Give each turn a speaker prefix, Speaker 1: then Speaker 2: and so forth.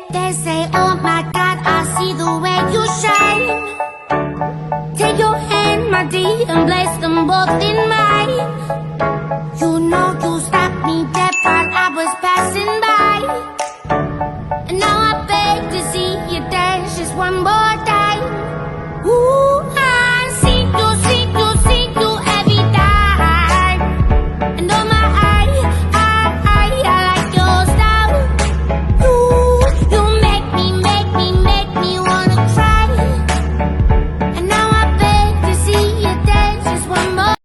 Speaker 1: They say, oh my God, I see the way you shine. Take your hand, my dear, and place them both in mine. You know you stopped me dead while I was passing by. And now I beg to see you dance just one more